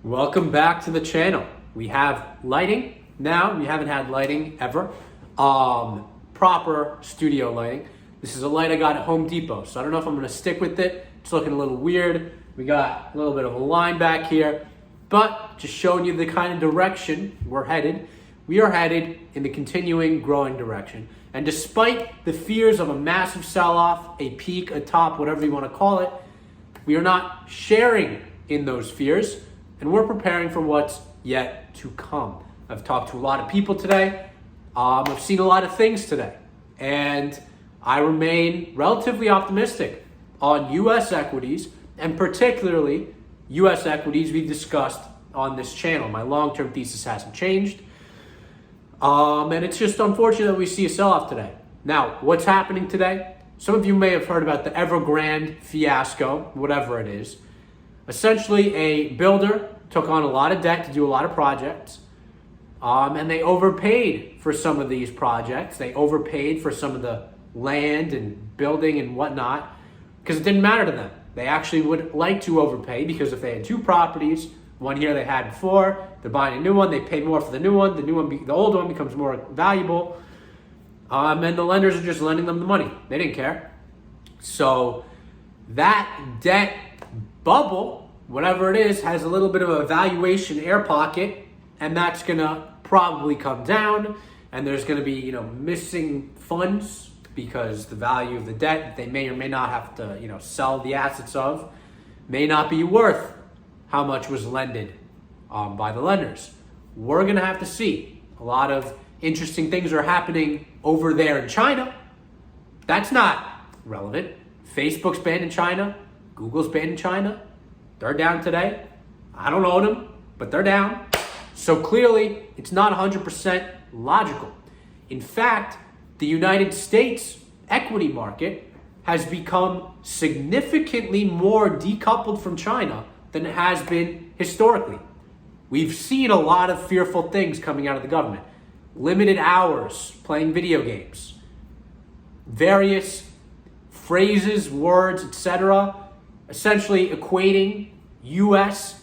Welcome back to the channel. We have lighting now. We haven't had lighting ever. Proper studio lighting. This is a light I got at Home Depot, so I don't know if I'm going to stick with it. It's looking a little weird. We got a little bit of a line back here, but just showing you the kind of direction we're headed. We are headed in the continuing growing direction. And despite the fears of a massive sell-off, a peak, a top, whatever you want to call it, we are not sharing in those fears. And we're preparing for what's yet to come. I've talked to a lot of people today. I've seen a lot of things today. And I remain relatively optimistic on U.S. equities, and particularly U.S. equities we've discussed on this channel. My long-term thesis hasn't changed. And it's just unfortunate that we see a sell-off today. Now, what's happening today? Some of you may have heard about the Evergrande fiasco, whatever it is. Essentially, a builder took on a lot of debt to do a lot of projects, and they overpaid for some of these projects. They overpaid for some of the land and building and whatnot because it didn't matter to them. They actually would like to overpay because if they had two properties, one here they had before, they're buying a new one, they pay more for the new one, the old one becomes more valuable, and the lenders are just lending them the money. They didn't care. So that debt bubble, whatever it is, has a little bit of a valuation air pocket, and that's gonna probably come down, and there's gonna be, missing funds because the value of the debt they may or may not have to, sell the assets of may not be worth how much was lended by the lenders. We're gonna have to see. A lot of interesting things are happening over there in China. That's not relevant. Facebook's banned in China. Google's banned in China. They're down today. I don't own them, but they're down. So clearly, it's not 100% logical. In fact, the United States equity market has become significantly more decoupled from China than it has been historically. We've seen a lot of fearful things coming out of the government. Limited hours playing video games. Various phrases, words, etc., essentially equating U.S.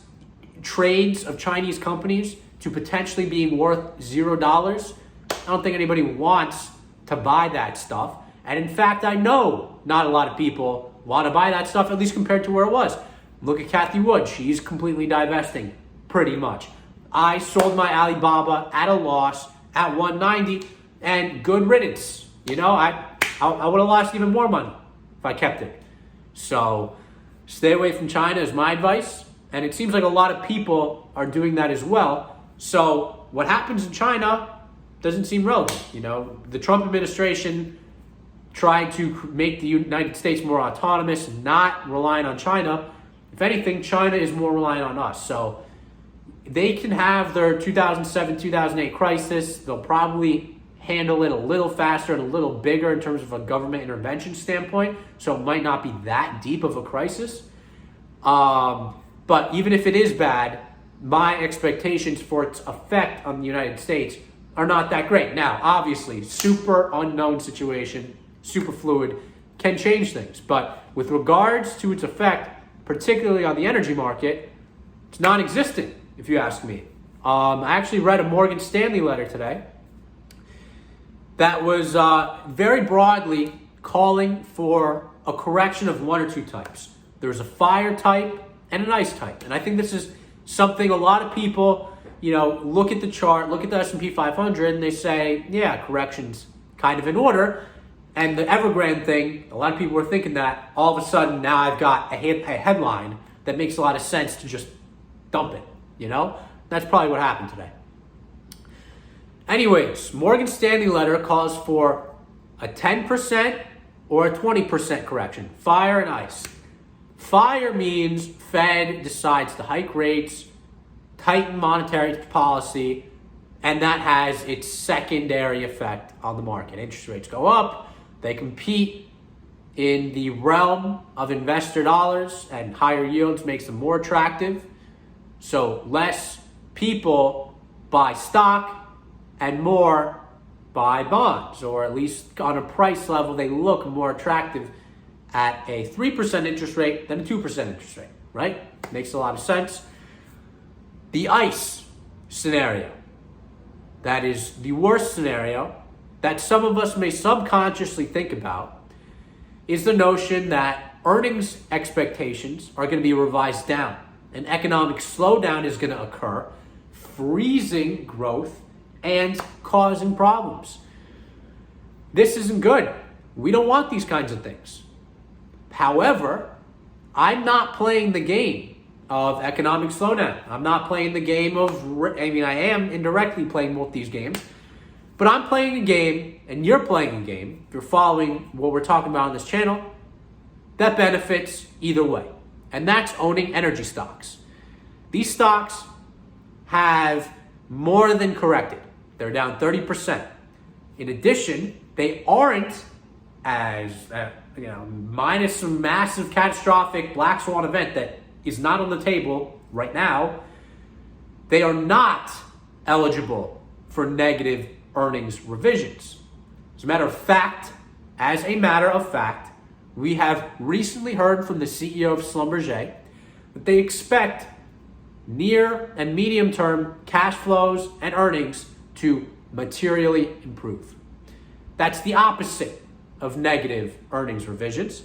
trades of Chinese companies to potentially being worth $0. I don't think anybody wants to buy that stuff. And in fact, I know not a lot of people want to buy that stuff, at least compared to where it was. Look at Kathy Wood. She's completely divesting, pretty much. I sold my Alibaba at a loss at 190, and good riddance. I would have lost even more money if I kept it. So stay away from China is my advice. And it seems like a lot of people are doing that as well. So what happens in China doesn't seem relevant. The Trump administration tried to make the United States more autonomous, not relying on China. If anything, China is more reliant on us. So they can have their 2007, 2008 crisis. They'll probably handle it a little faster and a little bigger in terms of a government intervention standpoint. So it might not be that deep of a crisis. But even if it is bad, my expectations for its effect on the United States are not that great. Now, obviously, super unknown situation, super fluid, can change things. But with regards to its effect, particularly on the energy market, it's non-existent, if you ask me. I actually read a Morgan Stanley letter today that was very broadly calling for a correction of one or two types. There's a fire type and an ice type. And I think this is something a lot of people, look at the chart, look at the S&P 500, and they say, yeah, correction's kind of in order. And the Evergrande thing, a lot of people were thinking that. All of a sudden, now I've got a headline that makes a lot of sense to just dump it, That's probably what happened today. Anyways, Morgan Stanley letter calls for a 10% or a 20% correction, fire and ice. Fire means Fed decides to hike rates, tighten monetary policy, and that has its secondary effect on the market. Interest rates go up, they compete in the realm of investor dollars, and higher yields makes them more attractive. So less people buy stock and more buy bonds, or at least on a price level, they look more attractive at a 3% interest rate than a 2% interest rate, right? Makes a lot of sense. The ICE scenario. That is the worst scenario that some of us may subconsciously think about, is the notion that earnings expectations are going to be revised down. An economic slowdown is going to occur, freezing growth and causing problems. This isn't good. We don't want these kinds of things. However, I'm not playing the game of economic slowdown. I'm not playing the game I am indirectly playing both these games, but I'm playing a game, and you're playing a game, if you're following what we're talking about on this channel, that benefits either way. And that's owning energy stocks. These stocks have more than corrected. They're down 30%. In addition, they aren't as, minus some massive catastrophic black swan event that is not on the table right now, they are not eligible for negative earnings revisions. As a matter of fact, we have recently heard from the CEO of Schlumberger that they expect near and medium term cash flows and earnings to materially improve. That's the opposite of negative earnings revisions.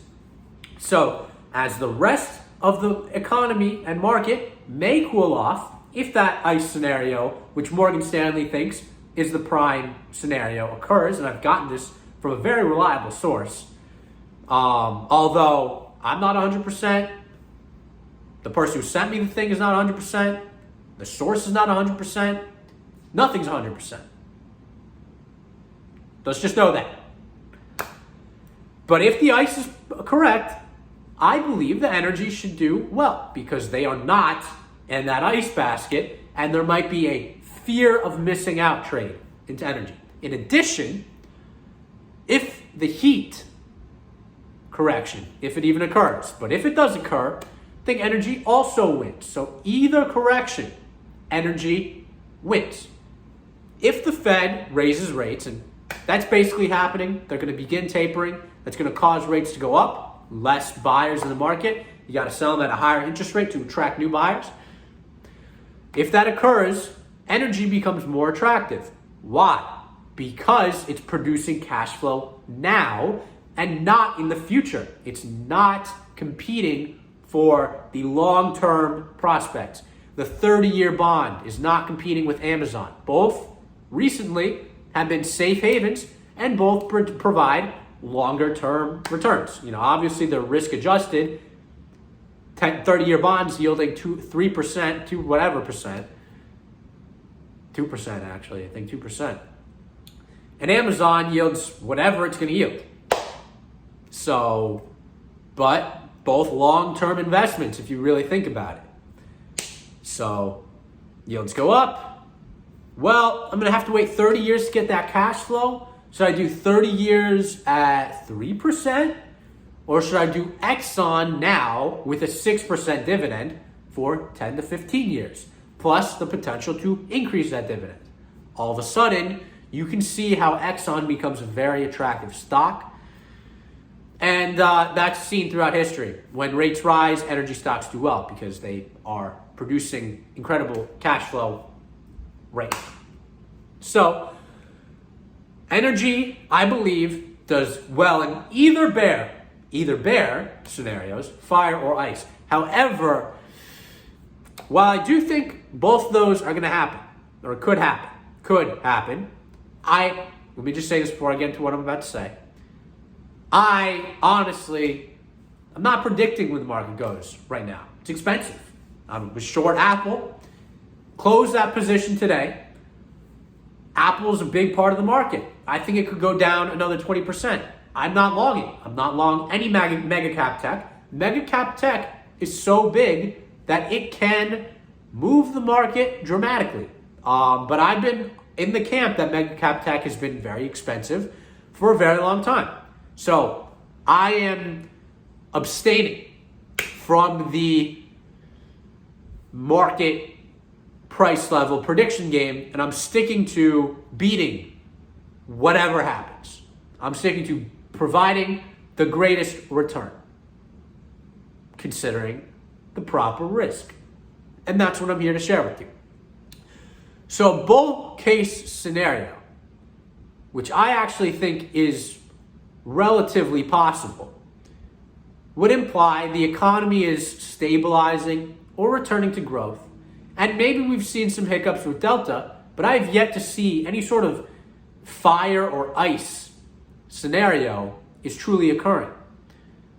So as the rest of the economy and market may cool off, if that ICE scenario, which Morgan Stanley thinks is the prime scenario, occurs, and I've gotten this from a very reliable source, although I'm not 100%, the person who sent me the thing is not 100%, the source is not 100%, nothing's 100%. Let's just know that. But if the ICE is correct, I believe the energy should do well because they are not in that ICE basket, and there might be a fear of missing out trade into energy. In addition, if the heat correction, if it even occurs, but if it does occur, I think energy also wins. So either correction, energy wins. If the Fed raises rates, and that's basically happening, they're going to begin tapering, that's going to cause rates to go up, less buyers in the market. You got to sell them at a higher interest rate to attract new buyers. If that occurs, energy becomes more attractive. Why? Because it's producing cash flow now and not in the future. It's not competing for the long-term prospects. The 30-year bond is not competing with Amazon. Both recently have been safe havens and both provide longer-term returns. Obviously they're risk-adjusted. 30-year bonds yielding 3% to whatever percent. 2% actually, I think 2%. And Amazon yields whatever it's going to yield. So, but both long-term investments if you really think about it. So, yields go up. Well, I'm going to have to wait 30 years to get that cash flow. Should I do 30 years at 3%? Or should I do Exxon now with a 6% dividend for 10 to 15 years? Plus the potential to increase that dividend. All of a sudden, you can see how Exxon becomes a very attractive stock. And that's seen throughout history. When rates rise, energy stocks do well because they are producing incredible cash flow rate. So, energy, I believe, does well in either bear scenarios, fire or ice. However, while I do think both those are going to happen, or could happen, let me just say this before I get into what I'm about to say. I'm not predicting where the market goes right now. It's expensive. I was short Apple, closed that position today. Apple is a big part of the market. I think it could go down another 20%. I'm not longing. I'm not long any mega cap tech. Mega cap tech is so big that it can move the market dramatically. But I've been in the camp that mega cap tech has been very expensive for a very long time. So I am abstaining from the market price level prediction game, and I'm sticking to beating whatever happens. I'm sticking to providing the greatest return, considering the proper risk. And that's what I'm here to share with you. So bull case scenario, which I actually think is relatively possible, would imply the economy is stabilizing or returning to growth. And maybe we've seen some hiccups with Delta, but I have yet to see any sort of fire or ice scenario is truly occurring.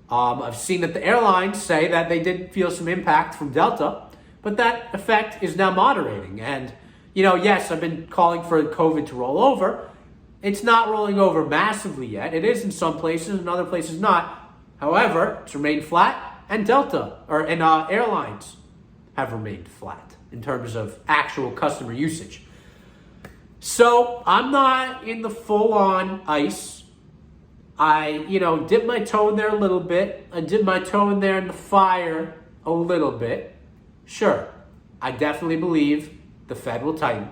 I've seen that the airlines say that they did feel some impact from Delta, but that effect is now moderating. And, yes, I've been calling for COVID to roll over. It's not rolling over massively yet. It is in some places, in other places not. However, it's remained flat, and airlines have remained flat in terms of actual customer usage. So I'm not in the full-on ice. I, dip my toe in there a little bit. I dip my toe in there in the fire a little bit. Sure, I definitely believe the Fed will tighten.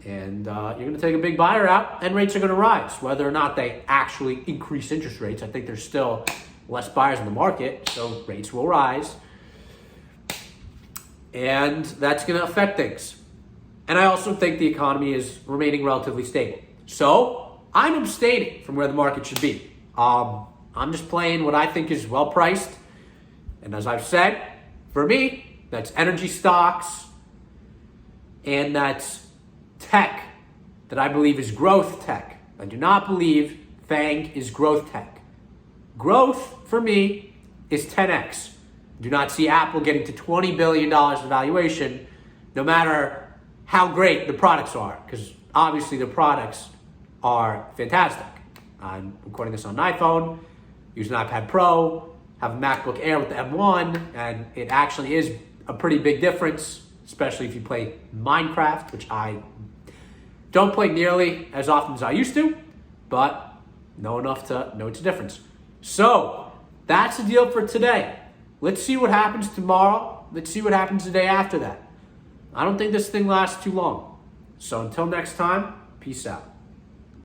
And you're going to take a big buyer out, and rates are going to rise. Whether or not they actually increase interest rates, I think there's still less buyers in the market, so rates will rise. And that's going to affect things. And I also think the economy is remaining relatively stable. So I'm abstaining from where the market should be. I'm just playing what I think is well priced. And as I've said, for me, that's energy stocks, and that's tech that I believe is growth tech. I do not believe FAANG is growth tech. Growth, for me, is 10x. Do not see Apple getting to $20 billion in valuation, no matter how great the products are, because obviously the products are fantastic. I'm recording this on an iPhone, use an iPad Pro, have a MacBook Air with the M1, and it actually is a pretty big difference, especially if you play Minecraft, which I don't play nearly as often as I used to, but know enough to know it's a difference. So that's the deal for today. Let's see what happens tomorrow. Let's see what happens the day after that. I don't think this thing lasts too long. So until next time, peace out.